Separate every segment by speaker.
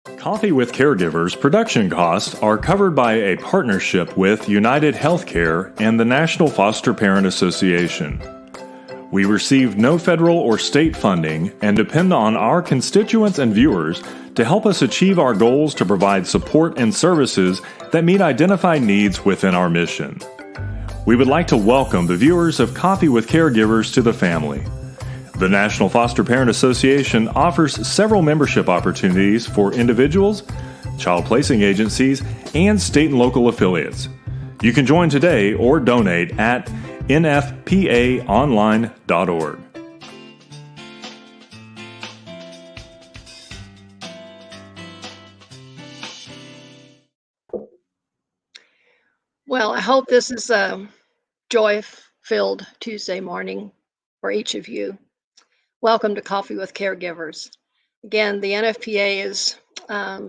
Speaker 1: Coffee with Caregivers production costs are covered by a partnership with United Healthcare and the National Foster Parent Association. We receive no federal or state funding and depend on our constituents and viewers to help us achieve our goals to provide support and services that meet identified needs within our mission. We would like to welcome the viewers of Coffee with Caregivers to the family. The National Foster Parent Association offers several membership opportunities for individuals, child placing agencies, and state and local affiliates. You can join today or donate at nfpaonline.org.
Speaker 2: Well, I hope this is a joy-filled Tuesday morning for each of you. Welcome to Coffee with Caregivers. Again, the NFPA is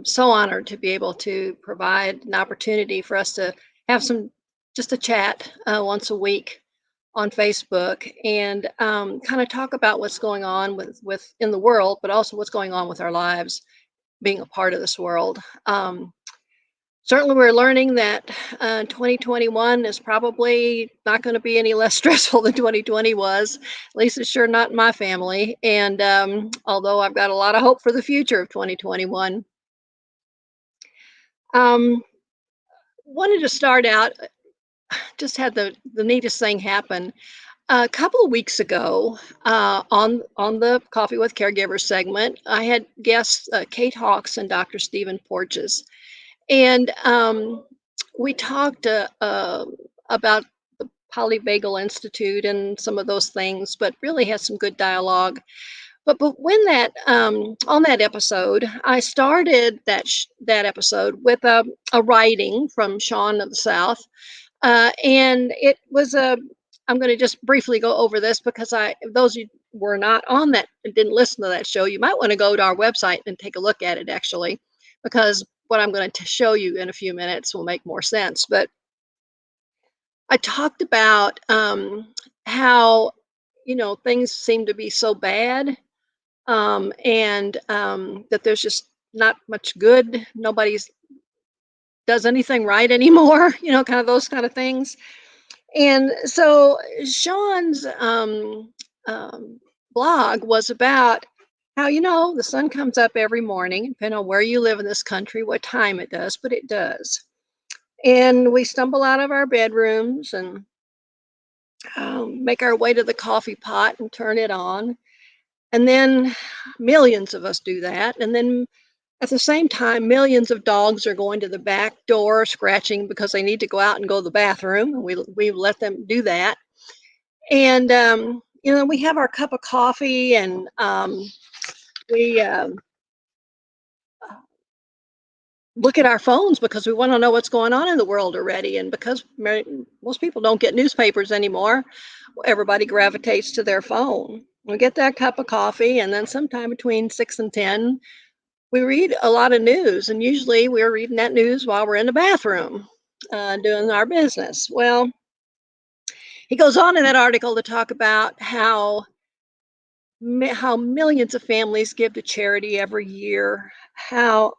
Speaker 2: so honored to be able to provide an opportunity for us to have just a chat once a week on Facebook and kind of talk about what's going on with in the world, but also what's going on with our lives, being a part of this world. Certainly, we're learning that 2021 is probably not going to be any less stressful than 2020 was. At least it's sure not in my family. And although I've got a lot of hope for the future of 2021, wanted to start out. Just had the neatest thing happen a couple of weeks ago on the Coffee with Caregivers segment. I had guests Kate Hawks and Dr. Stephen Porges. And we talked about the Polyvagal Institute and some of those things, but really had some good dialogue. But when on that episode, I started that episode with a writing from Sean of the South, and it was I'm going to just briefly go over this because those of you who were not on that and didn't listen to that show, you might want to go to our website and take a look at it actually, because what I'm going to show you in a few minutes will make more sense. But I talked about how, things seem to be so bad and that there's just not much good. Nobody's does anything right anymore, kind of those kind of things. And so Sean's blog was about how, the sun comes up every morning, depending on where you live in this country, what time it does, but it does. And we stumble out of our bedrooms and make our way to the coffee pot and turn it on. And then millions of us do that. And then at the same time, millions of dogs are going to the back door scratching because they need to go out and go to the bathroom. And we let them do that. And, we have our cup of coffee and we look at our phones because we want to know what's going on in the world already. And because most people don't get newspapers anymore, everybody gravitates to their phone. We get that cup of coffee, and then sometime between 6 and 10, we read a lot of news. And usually we're reading that news while we're in the bathroom doing our business. Well, he goes on in that article to talk about how millions of families give to charity every year, how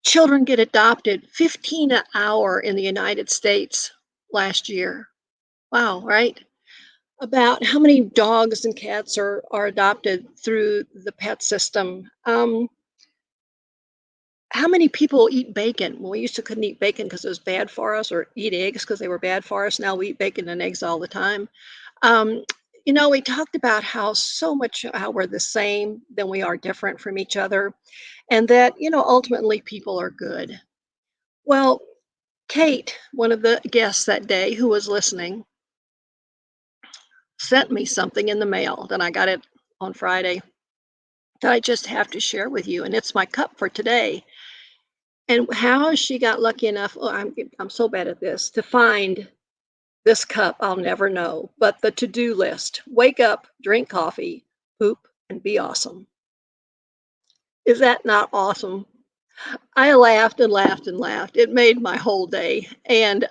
Speaker 2: children get adopted, 15 an hour in the United States last year. Wow, right? About how many dogs and cats are adopted through the pet system. How many people eat bacon? Well, we used to couldn't eat bacon because it was bad for us, or eat eggs because they were bad for us. Now we eat bacon and eggs all the time. We talked about how we're the same than we are different from each other, and that, ultimately people are good. Well, Kate, one of the guests that day who was listening, sent me something in the mail. Then I got it on Friday that I just have to share with you, and it's my cup for today. And how she got lucky enough, I'm so bad at this, to find this cup, I'll never know. But the to-do list: wake up, drink coffee, poop, and be awesome. Is that not awesome? I laughed and laughed and laughed. It made my whole day. And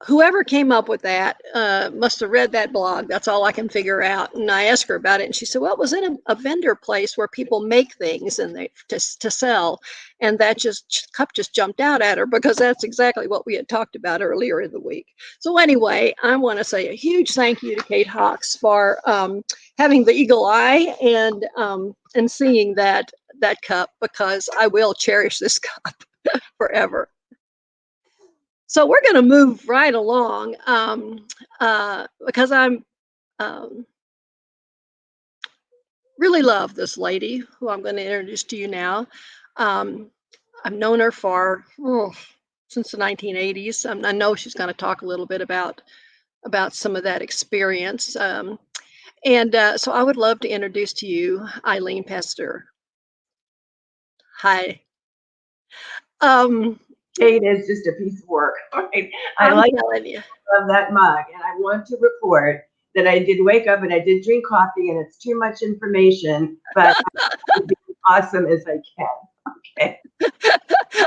Speaker 2: whoever came up with that must have read that blog. That's all I can figure out. And I asked her about it, and she said, "Well, it was in a vendor place where people make things and they to sell." And that cup just jumped out at her because that's exactly what we had talked about earlier in the week. So anyway, I want to say a huge thank you to Kate Hawks for having the eagle eye and seeing that cup, because I will cherish this cup forever. So we're going to move right along because I'm really love this lady who I'm going to introduce to you now. Um, I've known her for since the 1980s. I know she's going to talk a little bit about some of that experience. And so I would love to introduce to you Eileen Pasztor. Hi. Um,
Speaker 3: Kate is just a piece of work. Right?
Speaker 2: I'm telling you.
Speaker 3: Love that mug, and I want to report that I did wake up and I did drink coffee, and it's too much information, but I'll be as awesome as I can. Okay.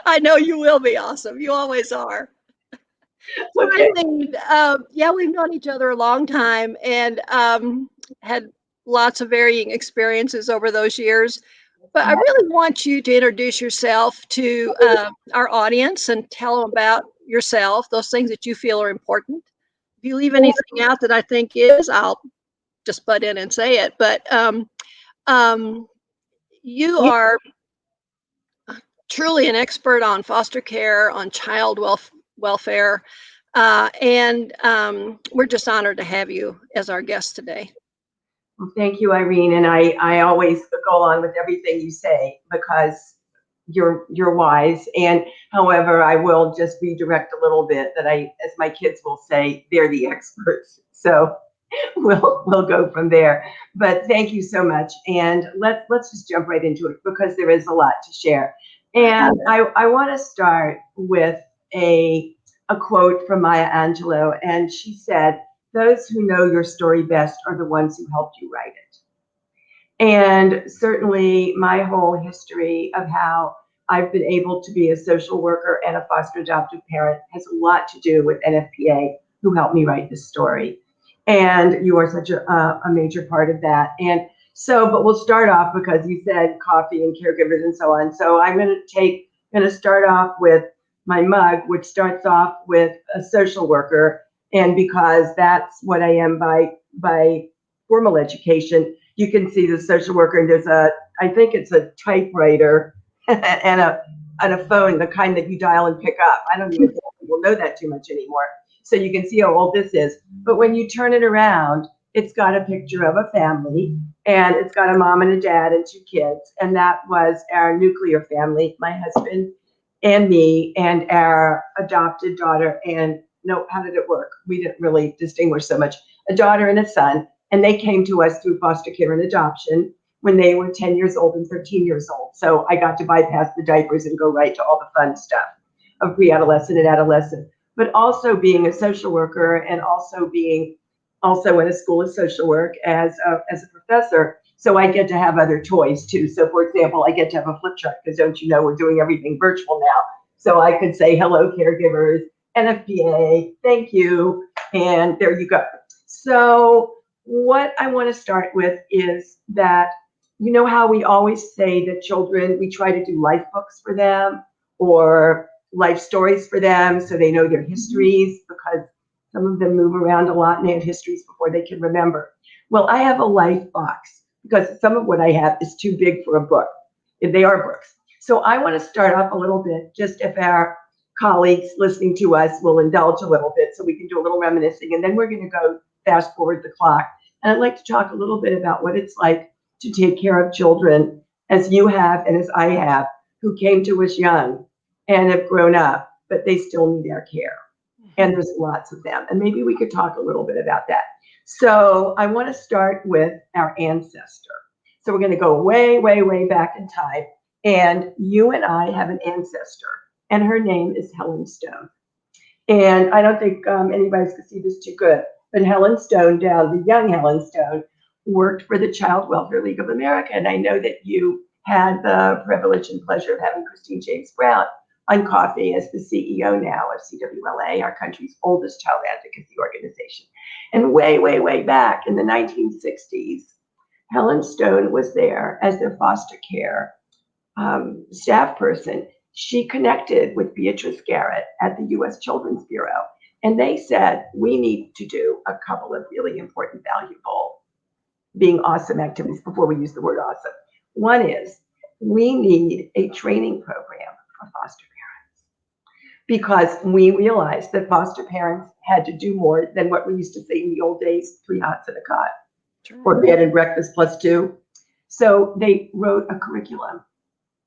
Speaker 2: I know you will be awesome. You always are. So
Speaker 3: Okay.
Speaker 2: I mean, yeah, we've known each other a long time and had lots of varying experiences over those years. But I really want you to introduce yourself to our audience and tell them about yourself, those things that you feel are important. If you leave anything out that I think is, I'll just butt in and say it. But you are truly an expert on foster care, on child welfare, and we're just honored to have you as our guest today.
Speaker 3: Well, thank you, Irene, and I always go along with everything you say because you're wise. And however, I will just redirect a little bit that as my kids will say, they're the experts. So we'll go from there. But thank you so much. And let's just jump right into it because there is a lot to share. And I want to start with a quote from Maya Angelou. And she said, "Those who know your story best are the ones who helped you write it." And certainly my whole history of how I've been able to be a social worker and a foster adoptive parent has a lot to do with NFPA, who helped me write this story. And you are such a major part of that. And so, but we'll start off because you said coffee and caregivers and so on. So I'm going to start off with my mug, which starts off with a social worker. And because that's what I am by formal education, you can see the social worker, and there's I think it's a typewriter and a phone, the kind that you dial and pick up. I don't even think people know that too much anymore. So you can see how old this is. But when you turn it around, it's got a picture of a family, and it's got a mom and a dad and 2 kids. And that was our nuclear family, my husband and me and our adopted daughter. And no, how did it work? We didn't really distinguish so much. A daughter and a son. And they came to us through foster care and adoption when they were 10 years old and 13 years old. So I got to bypass the diapers and go right to all the fun stuff of pre-adolescent and adolescent. But also being a social worker and also being in a school of social work as a professor. So I get to have other toys too. So for example, I get to have a flip chart because don't you know we're doing everything virtual now. So I could say, hello, caregivers, NFPA, thank you. And there you go. So what I want to start with is that, you know how we always say that children, we try to do life books for them or life stories for them so they know their histories, because some of them move around a lot and they have histories before they can remember. Well, I have a life box because some of what I have is too big for a book. They are books. So I want to start off a little bit, just if our colleagues listening to us will indulge a little bit so we can do a little reminiscing, and then we're going to go fast forward the clock. And I'd like to talk a little bit about what it's like to take care of children as you have and as I have, who came to us young and have grown up, but they still need our care. And there's lots of them. And maybe we could talk a little bit about that. So I want to start with our ancestor. So we're going to go way, way, way back in time. And you and I have an ancestor, and her name is Helen Stone. And I don't think anybody's going to see this too good, but Helen Stone, the young Helen Stone, worked for the Child Welfare League of America. And I know that you had the privilege and pleasure of having Christine James Brown on coffee as the CEO now of CWLA, our country's oldest child advocacy organization. And way, way, way back in the 1960s, Helen Stone was there as their foster care staff person. She connected with Beatrice Garrett at the U.S. Children's Bureau, and they said, we need to do a couple of really important, valuable, being awesome activities before we use the word awesome. One is we need a training program for foster parents, because we realized that foster parents had to do more than what we used to say in the old days, 3 hots and a cot, or bed and breakfast plus 2. So they wrote a curriculum,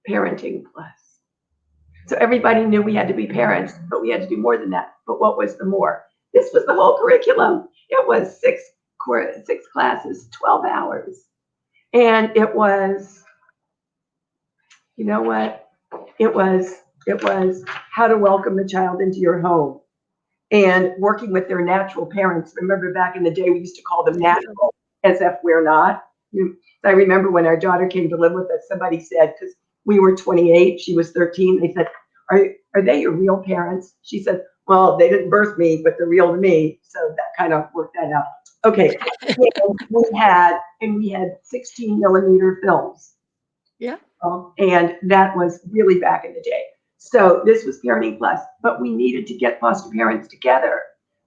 Speaker 3: Parenting Plus. So everybody knew we had to be parents, but we had to do more than that. But what was the more? This was the whole curriculum. It was six classes, 12 hours. And it was, you know what? It was how to welcome the child into your home and working with their natural parents. Remember back in the day, we used to call them natural, as if we're not. I remember when our daughter came to live with us, somebody said, because we were 28, she was 13, they said, are they your real parents? She said, well, they didn't birth me, but they're real to me. So that kind of worked that out. Okay, we had 16 millimeter films.
Speaker 2: Yeah.
Speaker 3: And that was really back in the day. So this was Parenting Plus, but we needed to get foster parents together.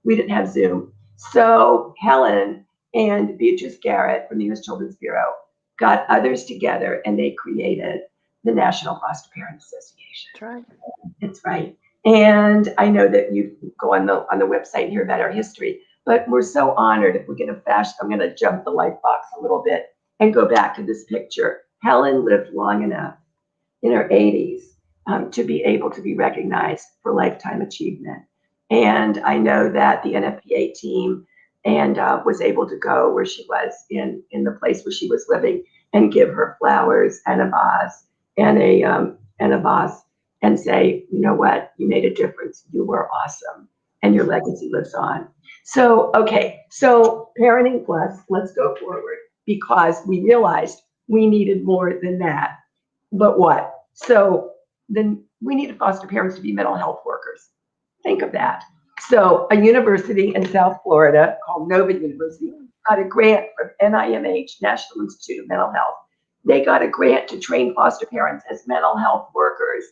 Speaker 3: We didn't have Zoom. So Helen and Beatrice Garrett from the U.S. Children's Bureau got others together, and they created the National Foster Parent Association.
Speaker 2: That's right.
Speaker 3: That's right. And I know that you go on the website and hear about our history, but we're so honored. If we get a fast, I'm going to jump the light box a little bit and go back to this picture. Helen lived long enough in her 80s to be able to be recognized for lifetime achievement. And I know that the NFPA team and was able to go where she was in the place where she was living and give her flowers and a vase and a vase and say, you know what, you made a difference. You were awesome, and your legacy lives on. So, okay, so Parenting Plus, let's go forward, because we realized we needed more than that. But what? So then we needed foster parents to be mental health workers. Think of that. So a university in South Florida called Nova University got a grant from NIMH, National Institute of Mental Health. They got a grant to train foster parents as mental health workers.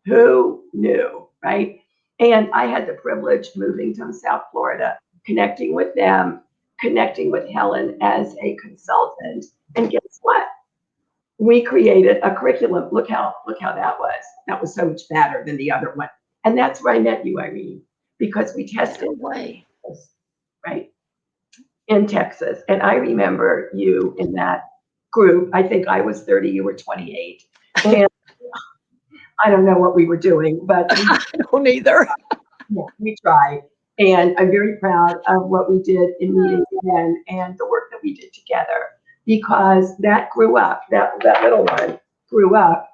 Speaker 3: Who knew, right? And I had the privilege moving to South Florida, connecting with them, connecting with Helen as a consultant. And guess what? We created a curriculum. Look how that was. That was so much better than the other one. And that's where I met you, Irene, because we tested
Speaker 2: way,
Speaker 3: right, in Texas. And I remember you in that group. I think I was 30, you were 28. And I don't know what we were doing, but
Speaker 2: I don't either.
Speaker 3: Yeah, we tried. And I'm very proud of what we did in meeting again and the work that we did together, because that grew up, that little one grew up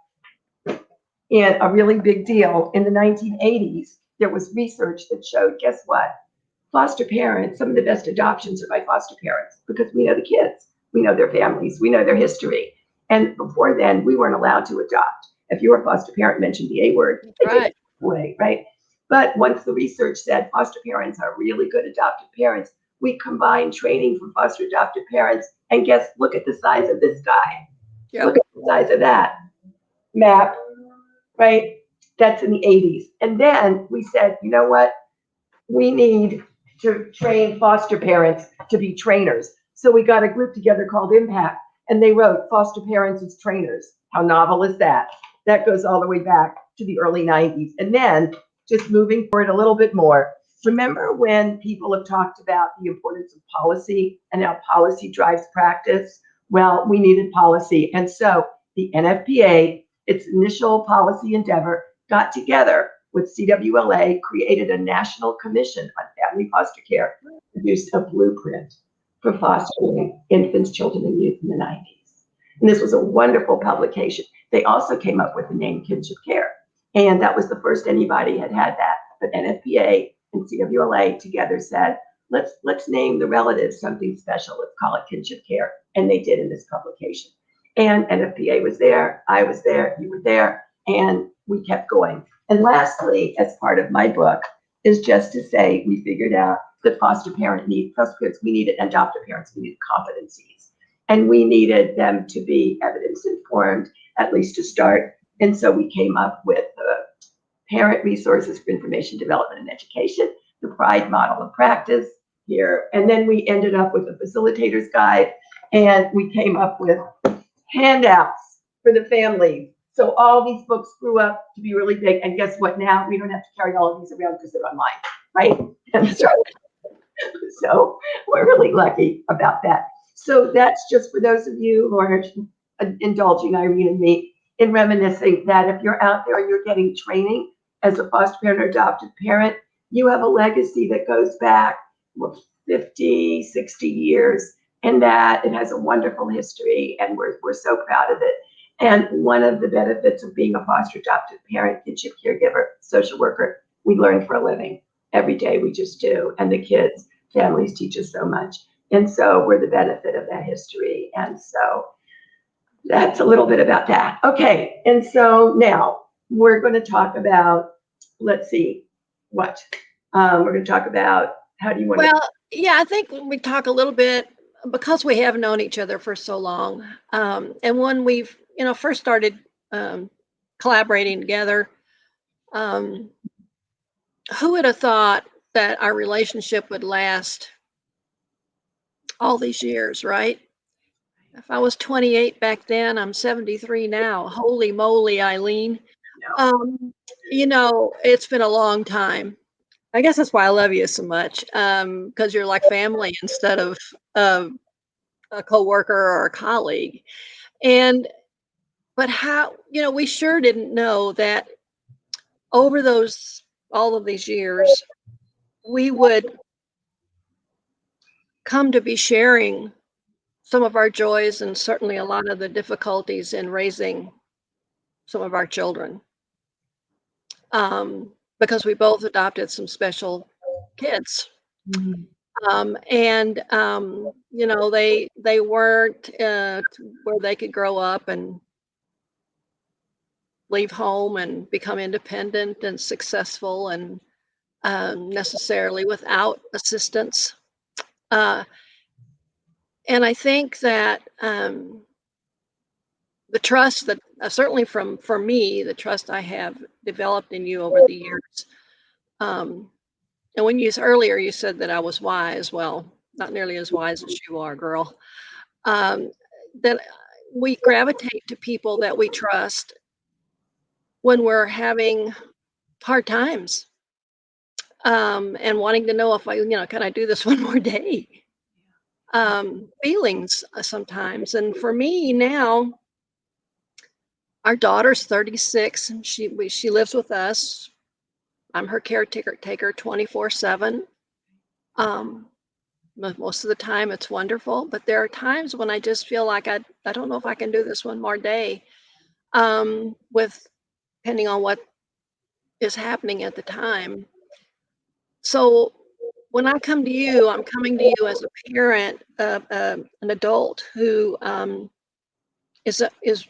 Speaker 3: in a really big deal. In the 1980s, there was research that showed, guess what? Foster parents, some of the best adoptions are by foster parents, because we know the kids, we know their families, we know their history. And before then, we weren't allowed to adopt. If you were a foster parent, mentioned the A word,
Speaker 2: Right.
Speaker 3: Away, right? But once the research said foster parents are really good adoptive parents, we combined training for foster adoptive parents. And look at the size of this guy.
Speaker 2: Yep.
Speaker 3: Look at the size of that map, right? That's in the 80s. And then we said, you know what? We need to train foster parents to be trainers. So we got a group together called Impact, and they wrote foster parents as trainers. How novel is that? That goes all the way back to the early 90s. And then just moving forward a little bit more, remember when people have talked about the importance of policy and how policy drives practice? Well, we needed policy. And so the NFPA, its initial policy endeavor, got together with CWLA, created a national commission on family foster care, produced a blueprint for fostering infants, children, and youth in the 90s. And this was a wonderful publication. They also came up with the name Kinship Care. And that was the first anybody had that. But NFPA and CWLA together said, let's name the relatives something special. Let's call it Kinship Care. And they did in this publication. And NFPA was there, I was there, you were there, and we kept going. And lastly, as part of my book, is just to say we figured out that foster parents, we needed adoptive parents, we needed competencies. And we needed them to be evidence informed, at least to start. And so we came up with the Parent Resources for Information Development and Education, the PRIDE model of practice here. And then we ended up with a facilitator's guide, and we came up with handouts for the families. So all these books grew up to be really big. And guess what? Now we don't have to carry all of these around because they're online, right? And so we're really lucky about that. So that's just for those of you who are indulging Irene and me in reminiscing that if you're out there and you're getting training as a foster parent or adoptive parent, you have a legacy that goes back 50, 60 years, and that it has a wonderful history, and we're so proud of it. And one of the benefits of being a foster adoptive parent, kinship caregiver, social worker, we learn for a living. Every day we just do. And the kids, families teach us so much. And so we're the benefit of that history. And so that's a little bit about that. Okay. And so now we're going to talk about, let's see, what? We're going to talk about, how do you want to?
Speaker 2: Well, yeah, I think we talk a little bit because we have known each other for so long. And when we've, first started collaborating together, who would have thought that our relationship would last all these years, right? If I was 28 back then, I'm 73 now. Holy moly, Eileen. It's been a long time. I guess that's why I love you so much, because you're like family instead of a coworker or a colleague. But how, we sure didn't know that over all of these years, we would come to be sharing some of our joys and certainly a lot of the difficulties in raising some of our children. Because we both adopted some special kids.
Speaker 3: Mm-hmm.
Speaker 2: They weren't where they could grow up and leave home and become independent and successful and necessarily without assistance. And I think that the trust that certainly for me, the trust I have developed in you over the years. And when earlier you said that I was wise, well, not nearly as wise as you are, girl. That we gravitate to people that we trust when we're having hard times, and wanting to know if can I do this one more day? Feelings sometimes. And for me now, our daughter's 36 and she lives with us. I'm her caretaker 24/7. Most of the time it's wonderful, but there are times when I just feel like I don't know if I can do this one more day, with depending on what is happening at the time. So when I come to you, I'm coming to you as a parent, an adult who is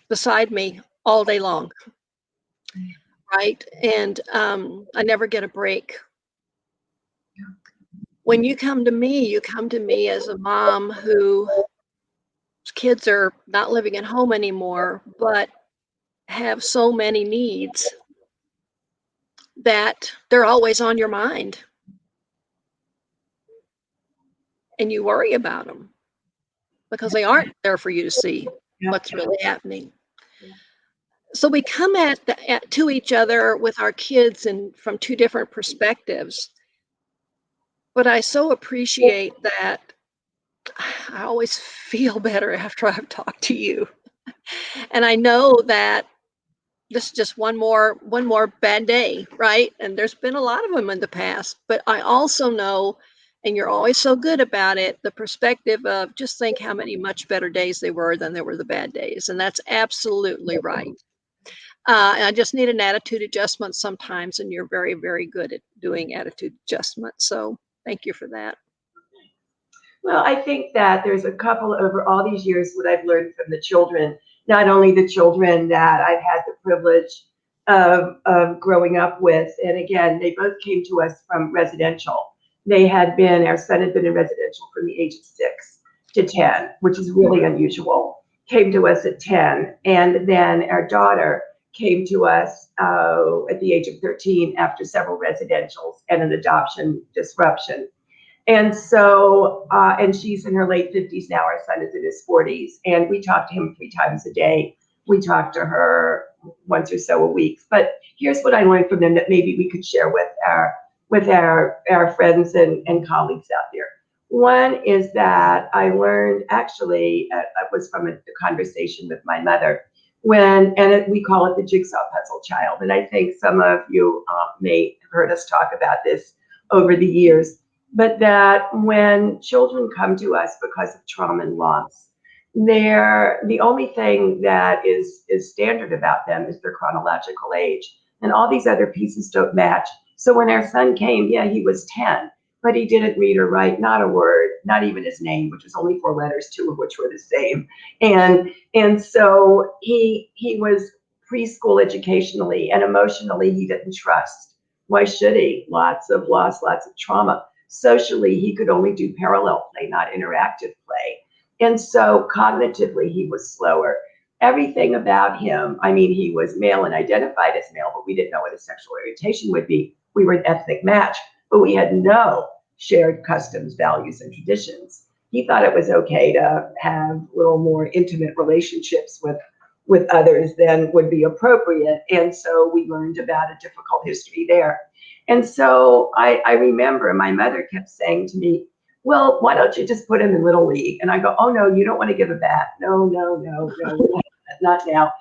Speaker 2: beside me all day long, right? And I never get a break. When you come to me as a mom whose kids are not living at home anymore, but have so many needs that they're always on your mind. And you worry about them because they aren't there for you to see what's really happening. So we come to each other with our kids and from two different perspectives. But I so appreciate that I always feel better after I've talked to you. And I know that this is just one more bad day, right? And there's been a lot of them in the past, but I also know, and you're always so good about it, the perspective of just think how many much better days they were than there were the bad days. And that's absolutely right. And I just need an attitude adjustment sometimes, and you're very, very good at doing attitude adjustment. So thank you for that.
Speaker 3: Well, I think that there's a couple over all these years, what I've learned from the children, not only the children that I've had the privilege of growing up with. And again, they both came to us from residential. Our son had been in residential from the age of 6 to 10, which is really unusual. Came to us at 10. And then our daughter came to us at the age of 13 after several residentials and an adoption disruption. And so, and she's in her late 50s now. Our son is in his 40s. And we talk to him 3 times a day. We talk to her once or so a week. But here's what I learned from them that maybe we could share with our friends and colleagues out there. One is that I learned actually, it was from a conversation with my mother we call it the jigsaw puzzle child. And I think some of you may have heard us talk about this over the years, but that when children come to us because of trauma and loss, the only thing that is standard about them is their chronological age. And all these other pieces don't match. So when our son came, yeah, he was 10, but he didn't read or write, not a word, not even his name, which was only 4 letters, 2 of which were the same. And so he was preschool educationally and emotionally, he didn't trust. Why should he? Lots of loss, lots of trauma. Socially, he could only do parallel play, not interactive play. And so cognitively, he was slower. Everything about him, I mean, he was male and identified as male, but we didn't know what his sexual orientation would be. We were an ethnic match, but we had no shared customs, values, and traditions. He thought it was okay to have a little more intimate relationships with others than would be appropriate. And so we learned about a difficult history there. And so I remember my mother kept saying to me, well, why don't you just put him in Little League? And I go, oh, no, you don't want to give a bat. No, not now.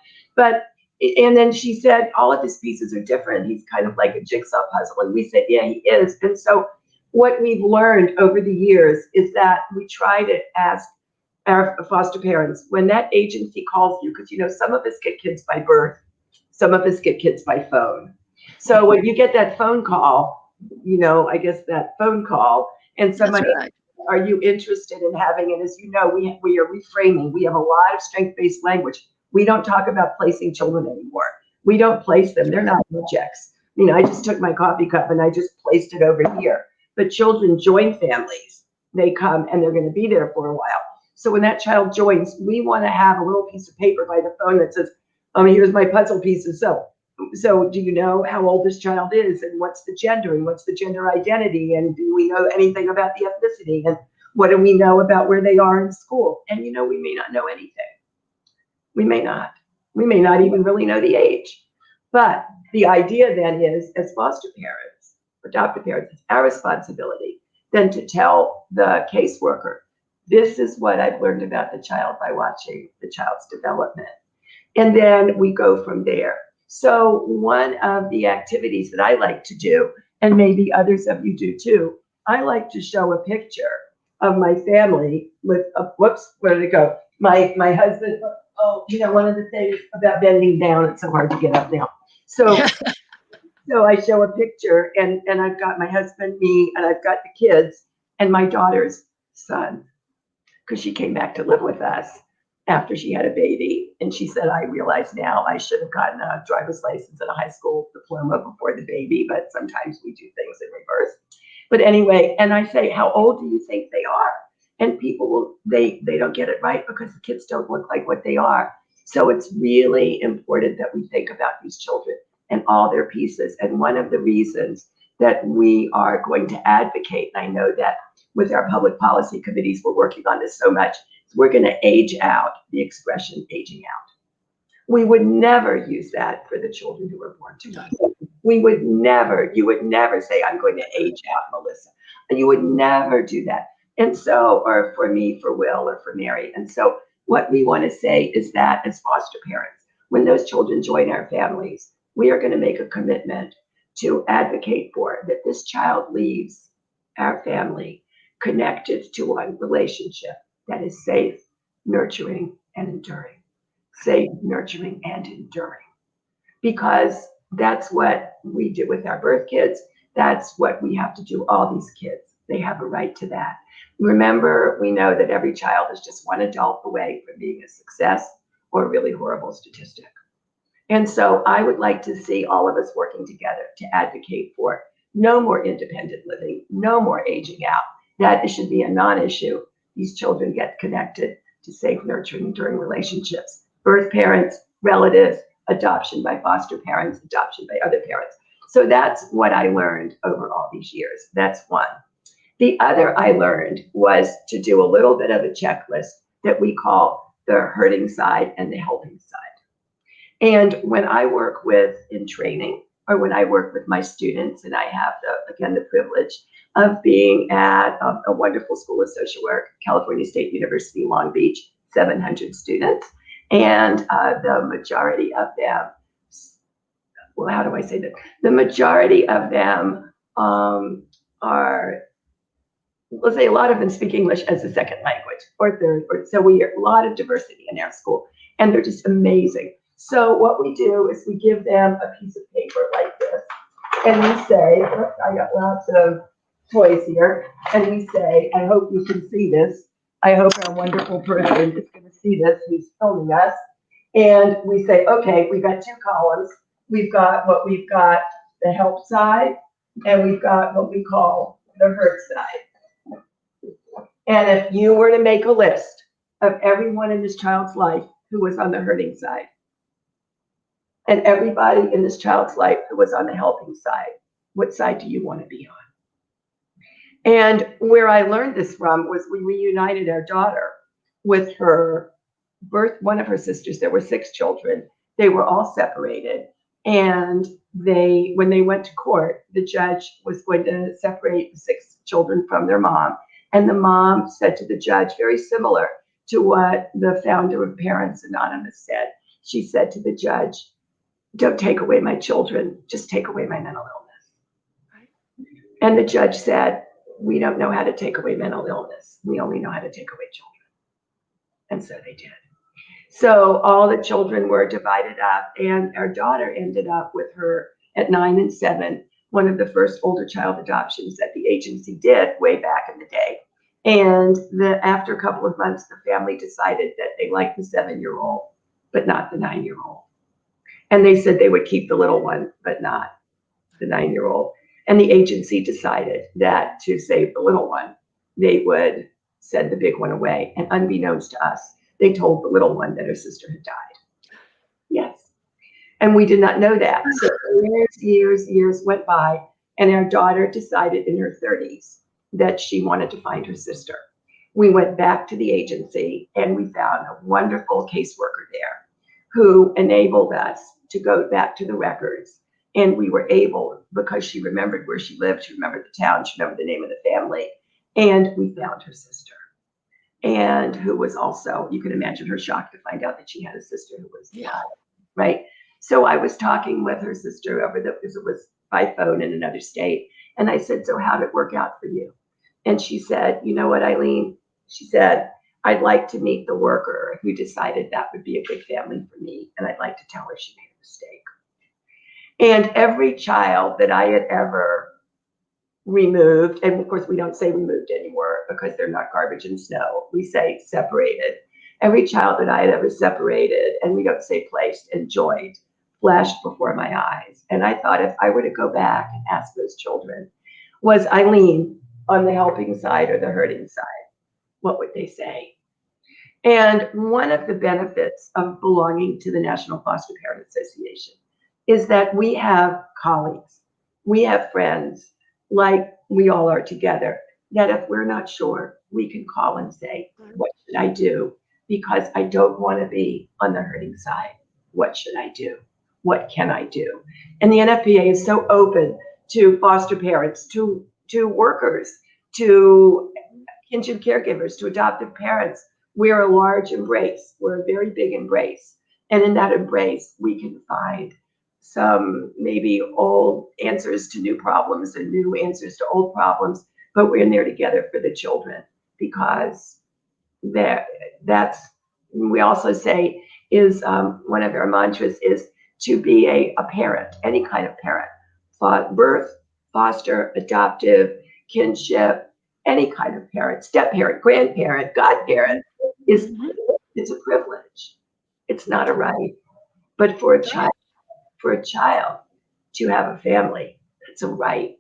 Speaker 3: And then she said, all of his pieces are different. He's kind of like a jigsaw puzzle. And we said, yeah, he is. And so what we've learned over the years is that we try to ask our foster parents, when that agency calls you, because, some of us get kids by birth, some of us get kids by phone. So when you get that phone call, I guess that phone call, and somebody, right, are you interested in having it? As you know, we are reframing. We have a lot of strength-based language. We don't talk about placing children anymore. We don't place them. They're not objects. I just took my coffee cup and I just placed it over here. But children join families. They come and they're going to be there for a while. So when that child joins, we want to have a little piece of paper by the phone that says, here's my puzzle pieces. So do you know how old this child is, and what's the gender, and what's the gender identity, and do we know anything about the ethnicity, and what do we know about where they are in school? And we may not know anything. We may not even really know the age. But the idea then is, as foster parents, adoptive parents, it's our responsibility then to tell the caseworker, this is what I've learned about the child by watching the child's development. And then we go from there. So one of the activities that I like to do, and maybe others of you do too, I like to show a picture of my family with where did it go? My husband, one of the things about bending down, it's so hard to get up now. So I show a picture and I've got my husband, me, and I've got the kids and my daughter's son, because she came back to live with us after she had a baby. And she said, I realize now I should have gotten a driver's license and a high school diploma before the baby, but sometimes we do things in reverse. But anyway, and I say, how old do you think they are? And people they don't get it right because the kids don't look like what they are. So it's really important that we think about these children and all their pieces. And one of the reasons that we are going to advocate, and I know that with our public policy committees, we're working on this so much, we're going to age out, the expression aging out. We would never use that for the children who were born to us. You would never say, I'm going to age out Melissa. And you would never do that. And so, or for me, for Will, or for Mary. And so what we want to say is that as foster parents, when those children join our families, we are going to make a commitment to advocate for that this child leaves our family connected to one relationship that is safe, nurturing, and enduring. Safe, nurturing, and enduring. Because that's what we do with our birth kids. That's what we have to do all these kids. They have a right to that. Remember, we know that every child is just one adult away from being a success or a really horrible statistic. And so I would like to see all of us working together to advocate for no more independent living, no more aging out. That should be a non-issue. These children get connected to safe, nurturing, enduring relationships. Birth parents, relatives, adoption by foster parents, adoption by other parents. So that's what I learned over all these years. That's one. The other I learned was to do a little bit of a checklist that we call the hurting side and the helping side. And when I work with in training, or when I work with my students, and I have the privilege of being at a wonderful school of social work, California State University, Long Beach, 700 students. And the majority of them, well, how do I say that? The majority of them are, let's say a lot of them speak English as a second language or third. So we have a lot of diversity in our school, and they're just amazing. So what we do is we give them a piece of paper like this, and we say, I got lots of toys here, and we say, I hope you can see this. I hope our wonderful person is going to see this, who's filming us. And we say, okay, we've got two columns. We've got the help side, and we've got what we call the hurt side. And if you were to make a list of everyone in this child's life who was on the hurting side, and everybody in this child's life who was on the helping side, what side do you want to be on? And where I learned this from was we reunited our daughter with her one of her sisters. There were 6 children. They were all separated. And when they went to court, the judge was going to separate the 6 children from their mom. And the mom said to the judge, very similar to what the founder of Parents Anonymous said. She said to the judge, don't take away my children, just take away my mental illness. Right. And the judge said, we don't know how to take away mental illness. We only know how to take away children. And so they did. So all the children were divided up, and our daughter ended up with her at 9 and 7, one of the first older child adoptions that the agency did way back in the day. And after a couple of months, the family decided that they liked the 7-year-old, but not the 9-year-old. And they said they would keep the little one, but not the 9-year-old. And the agency decided that to save the little one, they would send the big one away. And unbeknownst to us, they told the little one that her sister had died. Yes. And we did not know that. So years went by, and our daughter decided in her 30s that she wanted to find her sister. We went back to the agency, and we found a wonderful caseworker there who enabled us to go back to the records. And we were able, because she remembered where she lived, she remembered the town, she remembered the name of the family, and we found her sister. And who was also, you can imagine her shock to find out that she had a sister who was alive, right? So I was talking with her sister because it was by phone in another state. And I said, so how did it work out for you? And she said, you know what, Eileen? She said, I'd like to meet the worker who decided that would be a good family for me. And I'd like to tell her she made a mistake. And every child that I had ever removed, and of course we don't say removed anymore because they're not garbage and snow. We say separated. Every child that I had ever separated, and we don't say placed, enjoyed, flashed before my eyes. And I thought if I were to go back and ask those children, was Eileen on the helping side or the hurting side? What would they say? And one of the benefits of belonging to the National Foster Parent Association is that we have colleagues, we have friends, like we all are together, that if we're not sure, we can call and say, what should I do? Because I don't want to be on the hurting side. What should I do? What can I do? And the NFPA is so open to foster parents, to workers, to kinship caregivers, to adoptive parents. We're a large embrace. We're a very big embrace. And in that embrace, we can find some maybe old answers to new problems and new answers to old problems, but we're in there together for the children, because that's, we also say is one of our mantras is to be a parent, any kind of parent, birth, foster, adoptive, kinship, any kind of parent, step parent, grandparent, godparent, it's a privilege. It's not a right. But for a child for a child to have a family. It's a right,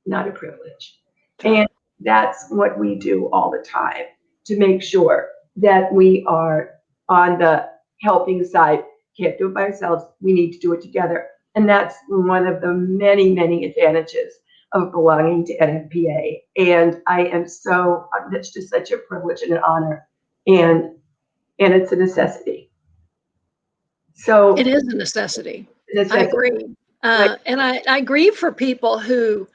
Speaker 3: not a privilege. And that's what we do all the time to make sure that we are on the helping side. Can't do it by ourselves. We need to do it together. And that's one of the many, many advantages of belonging to NFPA. And I am so, it's just such a privilege and an honor. And it's a necessity. So
Speaker 2: It is a necessity. I
Speaker 3: necessity.
Speaker 2: agree.
Speaker 3: Right.
Speaker 2: And I grieve for people who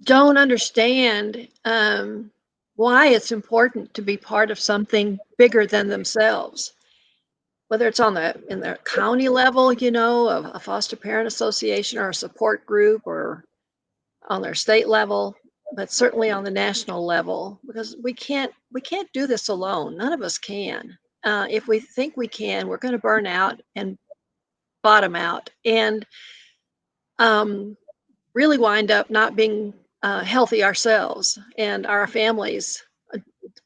Speaker 2: don't understand why it's important to be part of something bigger than themselves. Whether it's in the county level, you know, a foster parent association or a support group, or on their state level, but certainly on the national level, because we can't do this alone. None of us can. If we think we can, we're going to burn out and bottom out, and really wind up not being healthy ourselves, and our families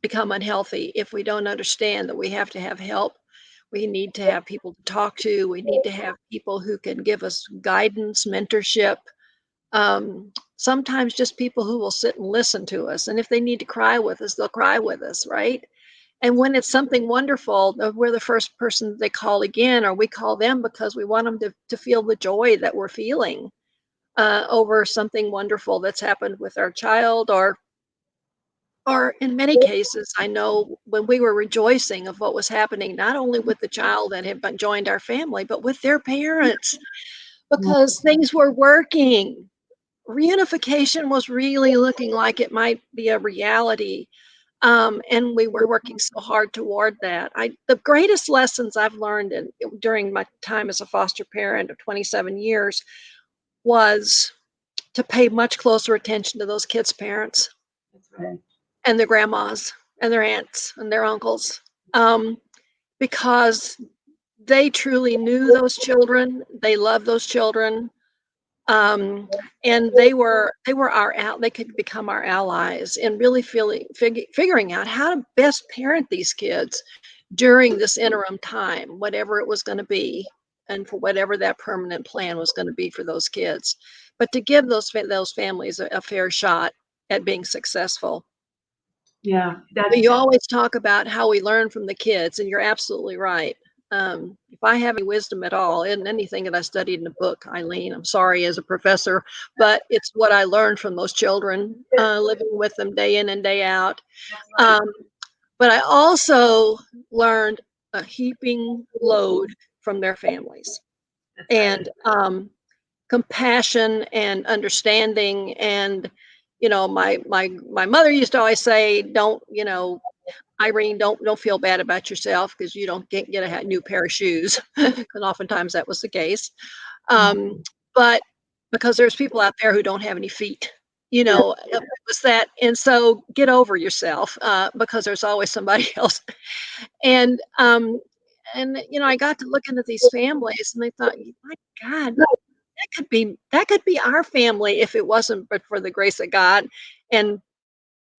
Speaker 2: become unhealthy if we don't understand that we have to have help. We need to have people to talk to. We need to have people who can give us guidance, mentorship. Sometimes just people who will sit and listen to us. And if they need to cry with us, they'll cry with us, right? And when it's something wonderful, we're the first person they call again, or we call them because we want them to feel the joy that we're feeling over something wonderful that's happened with our child, or in many cases, I know when we were rejoicing of what was happening, not only with the child that had joined our family, but with their parents, because things were working. Reunification was really looking like it might be a reality. And we were working so hard toward that. The greatest lessons I've learned during my time as a foster parent of 27 years was to pay much closer attention to those kids' parents.
Speaker 3: That's right.
Speaker 2: And their grandmas and their aunts and their uncles, because they truly knew those children. They loved those children, and they were they could become our allies in really figuring out how to best parent these kids during this interim time, whatever it was going to be, and for whatever that permanent plan was going to be for those kids. But to give those families a fair shot at being successful.
Speaker 3: Yeah,
Speaker 2: But you always talk about how we learn from the kids, and you're absolutely right. If I have any wisdom at all in anything that I studied in a book, Eileen, I'm sorry as a professor, but it's what I learned from those children, living with them day in and day out. But I also learned a heaping load from their families, and compassion and understanding. And my mother used to always say, don't, Irene, don't feel bad about yourself because you don't get a new pair of shoes, because oftentimes that was the case. But because there's people out there who don't have any feet, it was that. And so get over yourself, because there's always somebody else. And I got to look into these families, and I thought, my God, that could be our family if it wasn't but for the grace of God and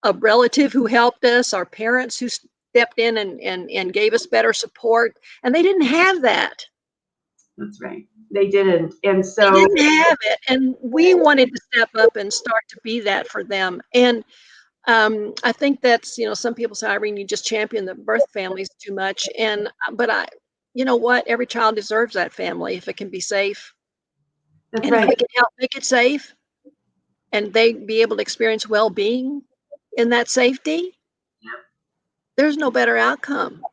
Speaker 2: a relative who helped us, our parents who stepped in and gave us better support, and they didn't have that.
Speaker 3: That's right. They didn't. And so
Speaker 2: They didn't have it, and we wanted to step up and start to be that for them. And I think that's, some people say, Irene, you just champion the birth families too much. But you know what? Every child deserves that family if it can be safe.
Speaker 3: that's
Speaker 2: And if
Speaker 3: right.
Speaker 2: we can help make it safe and they be able to experience well-being in that safety, there's no better outcome.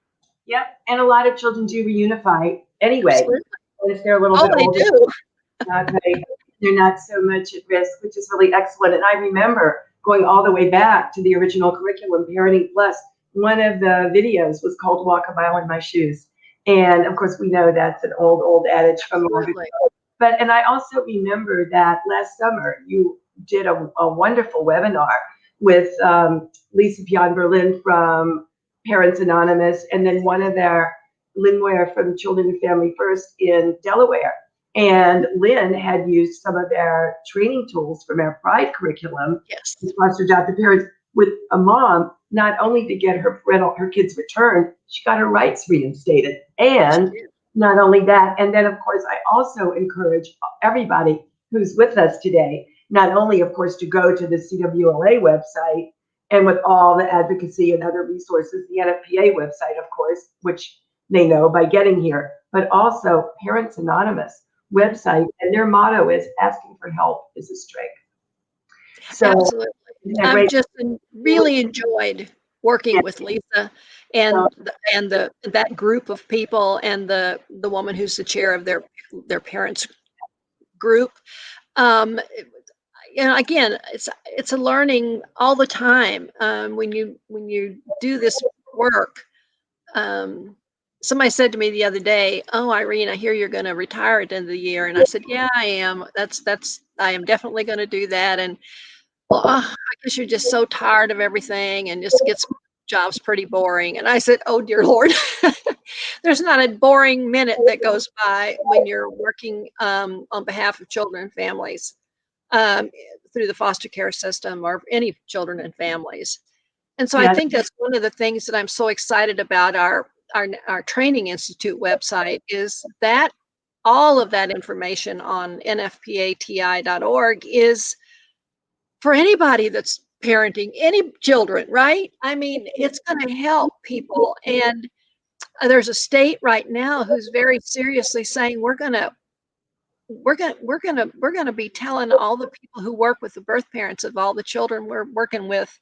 Speaker 3: Yep. And a lot of children do reunify anyway.
Speaker 2: Absolutely.
Speaker 3: If they're a little
Speaker 2: Oh,
Speaker 3: bit
Speaker 2: they
Speaker 3: older,
Speaker 2: do.
Speaker 3: they're not so much at risk, which is really excellent. And I remember going all the way back to the original curriculum, Parenting Plus. One of the videos was called Walk a Mile in My Shoes. And of course, we know that's an old adage from long ago. And I also remember that last summer you did a wonderful webinar with Lisa Pion Berlin from Parents Anonymous, and then one of their Lynn Moyer from Children and Family First in Delaware. And Lynn had used some of their training tools from our Pride curriculum,
Speaker 2: Yes,
Speaker 3: sponsored adoptive parents, with a mom, not only to get her kids returned, she got her rights reinstated, and not only that, and then of course, I also encourage everybody who's with us today, not only of course to go to the CWLA website and with all the advocacy and other resources, the NFPA website, of course, which they know by getting here, but also Parents Anonymous website, and their motto is asking for help is a strength. So
Speaker 2: Absolutely. I've
Speaker 3: great?
Speaker 2: just really enjoyed working with Lisa and that group of people, and the woman who's the chair of their parents group. Again, it's a learning all the time. When you do this work. Somebody said to me the other day, "Oh, Irene, I hear you're going to retire at the end of the year," and I said, "Yeah, I am. I am definitely going to do that." And well, I guess you're just so tired of everything and just gets job's pretty boring. And I said, "Oh, dear Lord, there's not a boring minute that goes by when you're working on behalf of children and families um, through the foster care system or any children and families." And so I
Speaker 3: Yeah,
Speaker 2: think that's one of the things that I'm so excited about our training institute website is that all of that information on nfpati.org is for anybody that's parenting any children, right? I mean, it's going to help people. And there's a state right now who's very seriously saying we're going to be telling all the people who work with the birth parents of all the children we're working with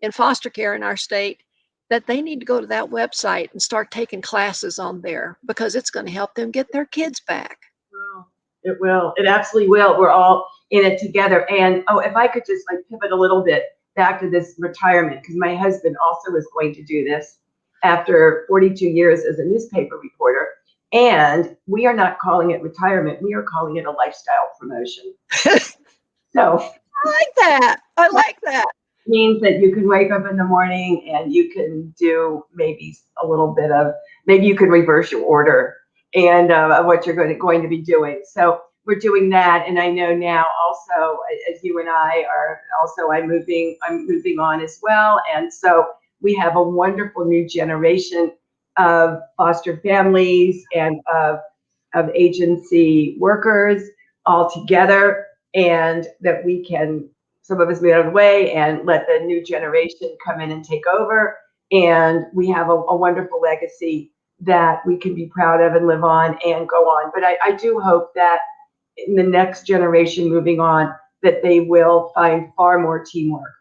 Speaker 2: in foster care in our state that they need to go to that website and start taking classes on there because it's going to help them get their kids back.
Speaker 3: it will. It absolutely will. We're all in it together. And if I could just like pivot a little bit back to this retirement, because my husband also is going to do this after 42 years as a newspaper reporter. And we are not calling it retirement. We are calling it a lifestyle promotion. So
Speaker 2: I like that. I like that.
Speaker 3: Means that you can wake up in the morning and you can do maybe a little bit of, maybe you can reverse your order and what you're going to be doing. So we're doing that. And I know now also, as you and I are also, I'm moving on as well. And so we have a wonderful new generation of foster families and of agency workers all together, and that we can, some of us move out of the way and let the new generation come in and take over. And we have a wonderful legacy that we can be proud of and live on and go on. But I do hope that in the next generation moving on, that they will find far more teamwork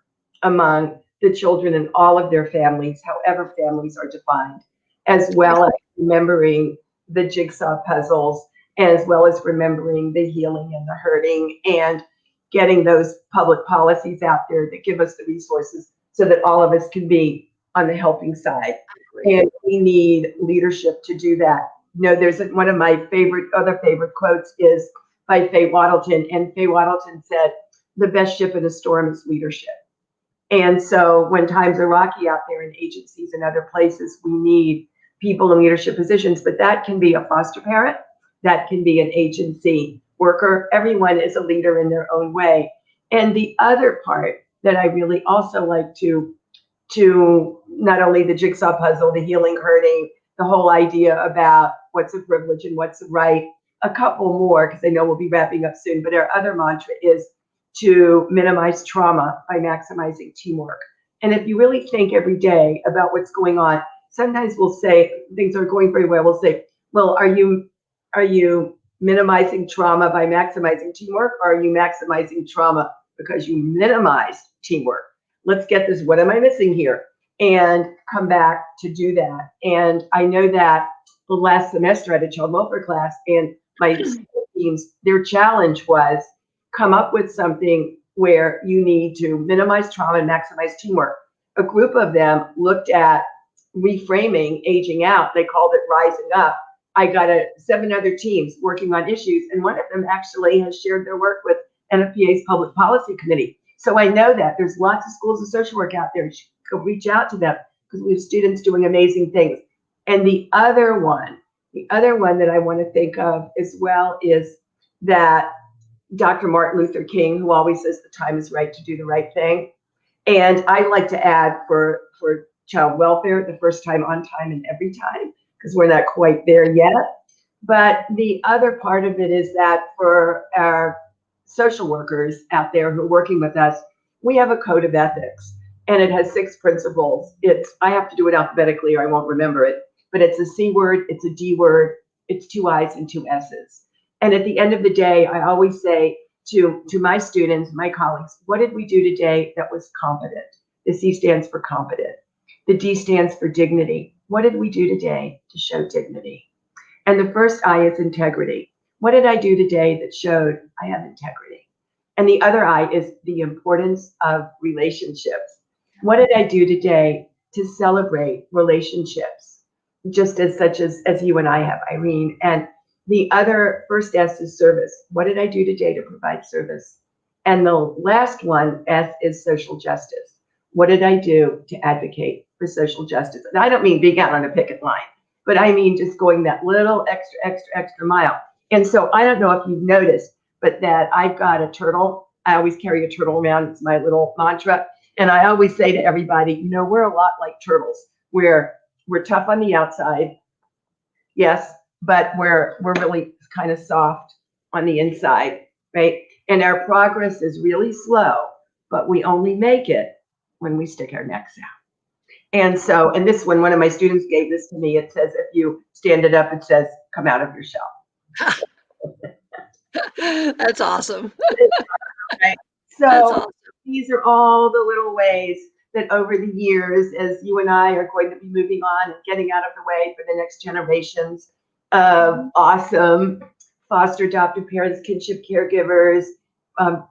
Speaker 3: among the children and all of their families, however families are defined, as well as remembering the jigsaw puzzles, as well as remembering the healing and the hurting, and getting those public policies out there that give us the resources so that all of us can be on the helping side. And we need leadership to do that. You know, there's one of my other favorite quotes is by Faye Waddleton, and Faye Waddleton said, "The best ship in a storm is leadership." And so when times are rocky out there in agencies and other places, we need people in leadership positions, but that can be a foster parent, that can be an agency worker. Everyone is a leader in their own way. And the other part that I really also like to not only the jigsaw puzzle, the healing, hurting, the whole idea about what's a privilege and what's a right, a couple more, because I know we'll be wrapping up soon, but our other mantra is to minimize trauma by maximizing teamwork. And if you really think every day about what's going on, sometimes we'll say things are going very well. We'll say, well, are you minimizing trauma by maximizing teamwork, or are you maximizing trauma because you minimize teamwork? Let's get this, what am I missing here? And come back to do that. And I know that the last semester I had a child welfare class, and my teams, their challenge was come up with something where you need to minimize trauma and maximize teamwork. A group of them looked at reframing aging out. They called it rising up. I got 7 other teams working on issues, and one of them actually has shared their work with NFPA's Public Policy Committee. So I know that there's lots of schools of social work out there. You should go reach out to them because we have students doing amazing things. And the other one that I want to think of as well is that Dr. Martin Luther King, who always says the time is right to do the right thing. And I like to add for child welfare, the first time, on time, and every time, because we're not quite there yet. But the other part of it is that for our social workers out there who are working with us, we have a code of ethics, and it has 6 principles. I have to do it alphabetically or I won't remember it, but it's a C word, it's a D word, it's 2 I's and 2 S's. And at the end of the day, I always say to my students, my colleagues, what did we do today that was competent? The C stands for competent. The D stands for dignity. What did we do today to show dignity? And the first I is integrity. What did I do today that showed I have integrity? And the other I is the importance of relationships. What did I do today to celebrate relationships, just as such as you and I have, Irene? And the other first S is service. What did I do today to provide service? And the last one, S, is social justice. What did I do to advocate for social justice? And I don't mean being out on a picket line, but I mean just going that little extra mile. And so I don't know if you've noticed, but that I've got a turtle. I always carry a turtle around. It's my little mantra. And I always say to everybody, you know, we're a lot like turtles. We're tough on the outside, yes, but we're really kind of soft on the inside, right? And our progress is really slow, but we only make it when we stick our necks out. And so, and this one of my students gave this to me. It says, if you stand it up, it says, come out of your shell.
Speaker 2: That's awesome.
Speaker 3: Right? So
Speaker 2: That's awesome.
Speaker 3: These are all the little ways that over the years, as you and I are going to be moving on and getting out of the way for the next generations of awesome foster adoptive parents, kinship caregivers,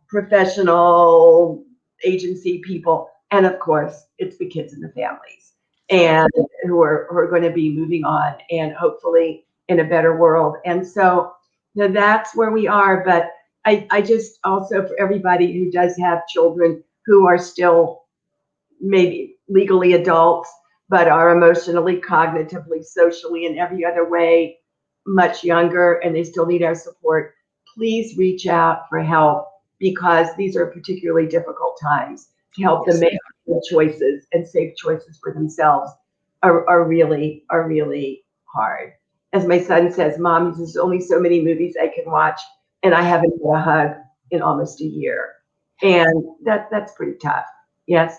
Speaker 3: professional agency people, and of course, it's the kids and the families, and who are going to be moving on and hopefully in a better world. And so that's where we are. But I just also, for everybody who does have children who are still maybe legally adults, but are emotionally, cognitively, socially, in every other way much younger, and they still need our support, please reach out for help, because these are particularly difficult times. To help them make good choices and safe choices for themselves are really hard. As my son says, Mom, there's only so many movies I can watch, and I haven't had a hug in almost a year. And that's pretty tough. Yes.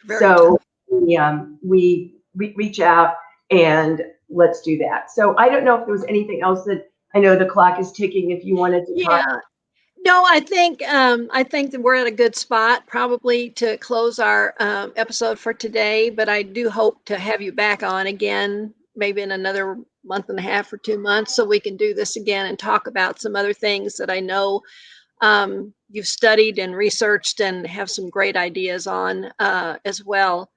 Speaker 2: Very
Speaker 3: so
Speaker 2: tough.
Speaker 3: we reach out and let's do that. So I don't know if there was anything else that, I know the clock is ticking, if you wanted to talk.
Speaker 2: No, I think that we're at a good spot probably to close our episode for today, but I do hope to have you back on again, maybe in another month and a half or 2 months, so we can do this again and talk about some other things that I know you've studied and researched and have some great ideas on as well.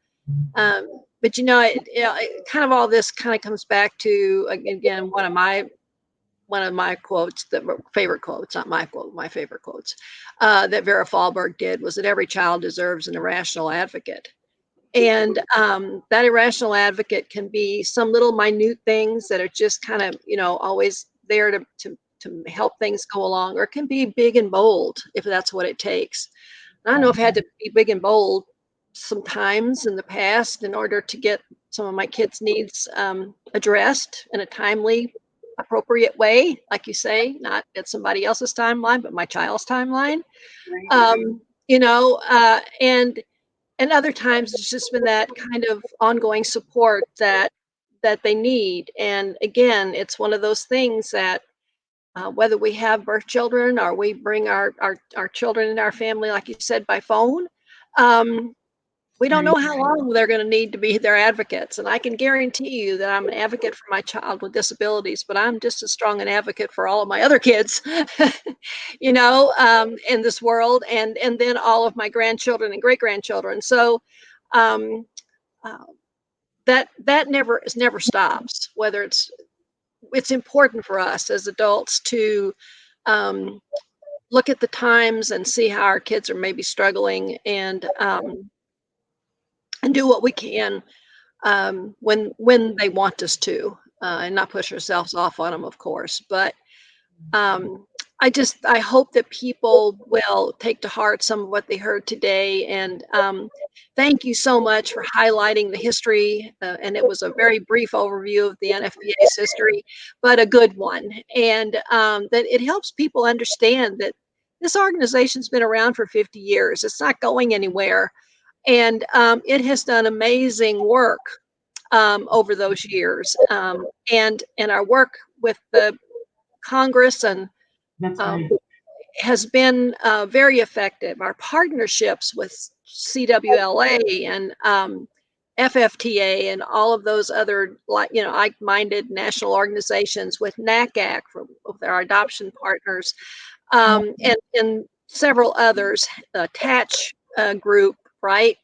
Speaker 2: But you know, it kind of all this kind of comes back to, again, one of my quotes, that were favorite quotes, not my quote, my favorite quotes, that Vera Fallberg did, was that every child deserves an irrational advocate. And that irrational advocate can be some little minute things that are just kind of, you know, always there to help things go along, or it can be big and bold if that's what it takes. I don't know if I had to be big and bold sometimes in the past in order to get some of my kids' needs addressed in a timely, appropriate way, like you say, not at somebody else's timeline, but my child's timeline. You know, and other times it's just been that kind of ongoing support that they need. And again, it's one of those things that whether we have birth children or we bring our children in our family, like you said, by phone, we don't know how long they're going to need to be their advocates. And I can guarantee you that I'm an advocate for my child with disabilities, but I'm just as strong an advocate for all of my other kids, you know, in this world, and then all of my grandchildren and great grandchildren. So um, that never stops. Whether it's important for us as adults to look at the times and see how our kids are maybe struggling, and do what we can when they want us to, and not push ourselves off on them, of course. But I hope that people will take to heart some of what they heard today. And thank you so much for highlighting the history. And it was a very brief overview of the NFPA's history, but a good one. And that it helps people understand that this organization's been around for 50 years. It's not going anywhere. And it has done amazing work over those years. And our work with the Congress and
Speaker 3: That's
Speaker 2: um,
Speaker 3: right.
Speaker 2: has been very effective. Our partnerships with CWLA and FFTA and all of those other, like-minded national organizations, with NACAC with our adoption partners, and several others, attach group, right?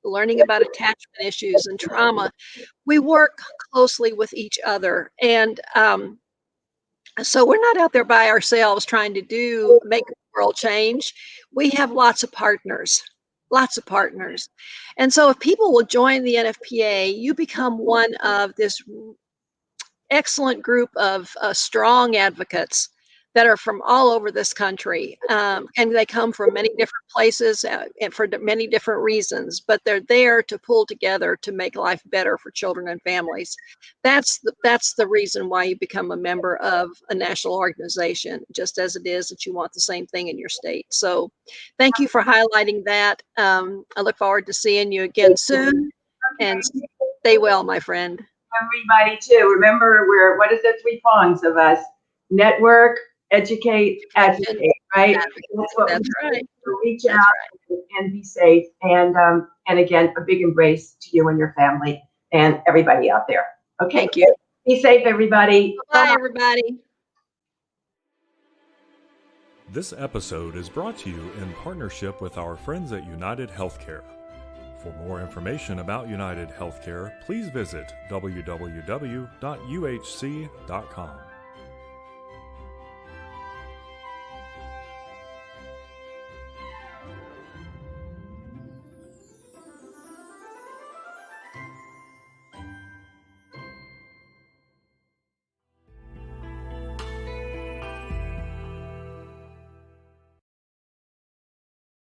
Speaker 2: Learning about attachment issues and trauma. We work closely with each other, and so we're not out there by ourselves trying to make the world change. We have lots of partners, lots of partners. And so if people will join the NFPA, you become one of this excellent group of strong advocates that are from all over this country. And they come from many different places and for many different reasons, but they're there to pull together to make life better for children and families. That's the reason why you become a member of a national organization, just as it is that you want the same thing in your state. So thank you for highlighting that. I look forward to seeing you again soon, and stay well, my friend.
Speaker 3: Everybody too. Remember, what is the 3 prongs of us? Network, educate, advocate, right? That's what
Speaker 2: That's right.
Speaker 3: Reach
Speaker 2: That's
Speaker 3: out and be safe. And again, a big embrace to you and your family and everybody out there. Okay.
Speaker 2: Thank you.
Speaker 3: Be safe, everybody.
Speaker 2: Bye, everybody.
Speaker 1: This episode is brought to you in partnership with our friends at United Healthcare. For more information about United Healthcare, please visit www.uhc.com.